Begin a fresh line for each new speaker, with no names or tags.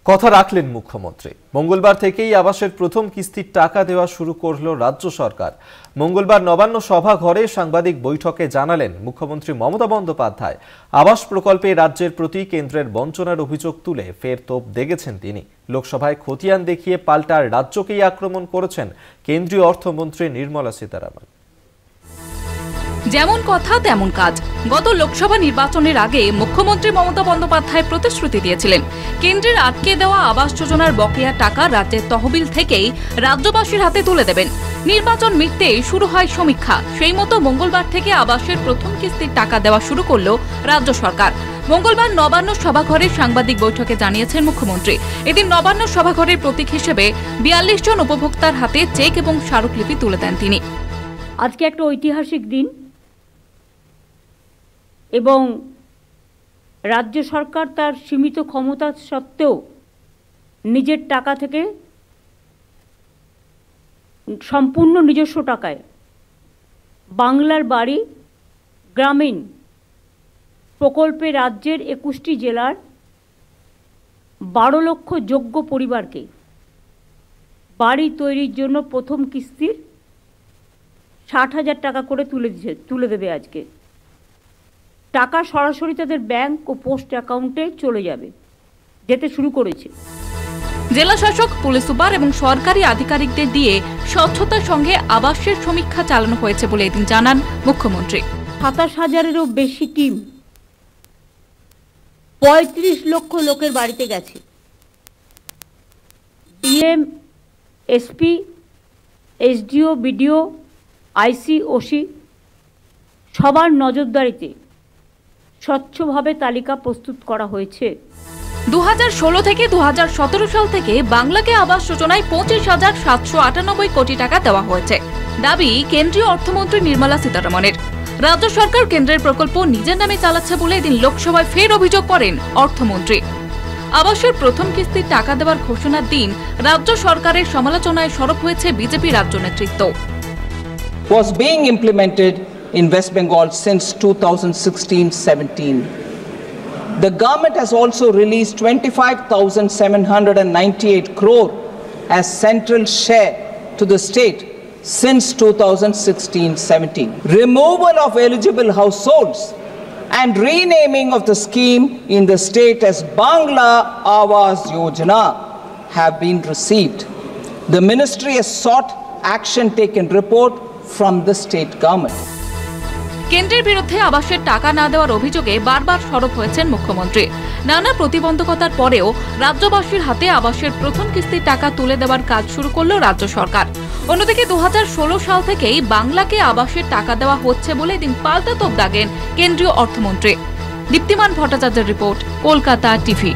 কথা রাখলেন মুখ্যমন্ত্রী। মঙ্গলবার থেকেই আবাসের প্রথম কিস্তির টাকা দেওয়া শুরু করল রাজ্য সরকার। মঙ্গলবার নবান্ন সভা ঘরে সাংবাদিক বৈঠকে জানালেন মুখ্যমন্ত্রী মমতা বন্দ্যোপাধ্যায়, আবাস প্রকল্পে রাজ্যের প্রতি কেন্দ্রের বঞ্চনার অভিযোগ তুলে ফের তোপ দেগেছেন তিনি। লোকসভায় খতিয়ান দেখিয়ে পাল্টা রাজ্যকেই আক্রমণ করেছেন কেন্দ্রীয় অর্থমন্ত্রী নির্মলা সীতারামন।
যেমন কথা তেমন কাজ। গত লোকসভা নির্বাচনের আগে মুখ্যমন্ত্রী মমতা বন্দ্যোপাধ্যায় প্রতিশ্রুতি দিয়েছিলেন, কেন্দ্রের আটকে দেওয়া আবাস যোজনার বকেয়া টাকা রাজ্যের তহবিল থেকেই রাজ্যবাসীর হাতে তুলে দেবেন। নির্বাচন মিটতেই শুরু হয় সমীক্ষা। সেই মতো মঙ্গলবার থেকে আবাসের প্রথম কিস্তির টাকা দেওয়া শুরু করল রাজ্য সরকার। মঙ্গলবার নবান্ন সভাঘরে সাংবাদিক বৈঠকে জানিয়েছেন মুখ্যমন্ত্রী, এদিন নবান্ন সভাঘরের প্রতীক হিসেবে ৪২ জন উপভোক্তার হাতে চেক এবং স্মারকলিপি তুলে দেন তিনি।
আজকে একটা ঐতিহাসিক দিন এবং রাজ্য সরকার তার সীমিত ক্ষমতা সত্ত্বেও নিজের টাকা থেকে সম্পূর্ণ নিজস্ব টাকায় বাংলার বাড়ি গ্রামীণ প্রকল্পে রাজ্যের ২১টি জেলার ১২ লক্ষ যোগ্য পরিবারকে বাড়ি তৈরির জন্য প্রথম কিস্তির ৬০,০০০ টাকা করে তুলে দেবে। আজকে টাকা সরাসরি তাদের ব্যাংক ও পোস্ট অ্যাকাউন্টে যেতে শুরু করেছে।
জেলা শাসক, পুলিশ সুপার এবং সরকারি আধিকারিকদের দিয়ে স্বচ্ছতার সঙ্গে আবাসের সমীক্ষা চালানো হয়েছে বলে এদিন জানান মুখ্যমন্ত্রী।
২৭,০০০-এরও বেশি টিম ৩৫ লক্ষ লোকের বাড়িতে গেছে। ডিএম, এসপি, এসডিও, বিডিও, আইসি, ওসি সবার নজরদারিতে স্বচ্ছভাবে তালিকা প্রস্তুত করা হয়েছে।
২০১৬ থেকে ২০১৭ সাল থেকে বাংলাকে আবাস যোজনায় ২৫,৭৯৮ কোটি টাকা দেওয়া হয়েছে, দাবি কেন্দ্রীয় অর্থমন্ত্রী নির্মলা সীতারামনের। রাজ্য সরকার কেন্দ্রের প্রকল্প নিজের নামে চালাচ্ছে বলে এদিন লোকসভায় ফের অভিযোগ করেন অর্থমন্ত্রী। আবাসের প্রথম কিস্তির টাকা দেওয়ার ঘোষণার দিন রাজ্য সরকারের সমালোচনায় সরব হয়েছে বিজেপি রাজ্য নেতৃত্ব।
Was being implemented in West Bengal since 2016-17. The government has also released 25,798 crore as central share to the state since 2016-17. Removal of eligible households and renaming of the scheme in the state as Bangla Awas Yojana have been received. The ministry has sought action taken report from the state government.
কেন্দ্রের বিরুদ্ধে আবাসের টাকা না দেওয়ার অভিযোগে বারবার সরব হয়েছেন মুখ্যমন্ত্রী। নানা প্রতিবন্ধকতার পরেও রাজ্যবাসীর হাতে আবাসের প্রথম কিস্তির টাকা তুলে দেওয়ার কাজ শুরু করল রাজ্য সরকার। অন্যদিকে ২০১৬ সাল থেকেই বাংলাকে আবাসের টাকা দেওয়া হচ্ছে বলে এদিন পাল্টা তোপ দাগেন কেন্দ্রীয় অর্থমন্ত্রী। দীপ্তিমান ভট্টাচার্যের রিপোর্ট, কলকাতা টিভি।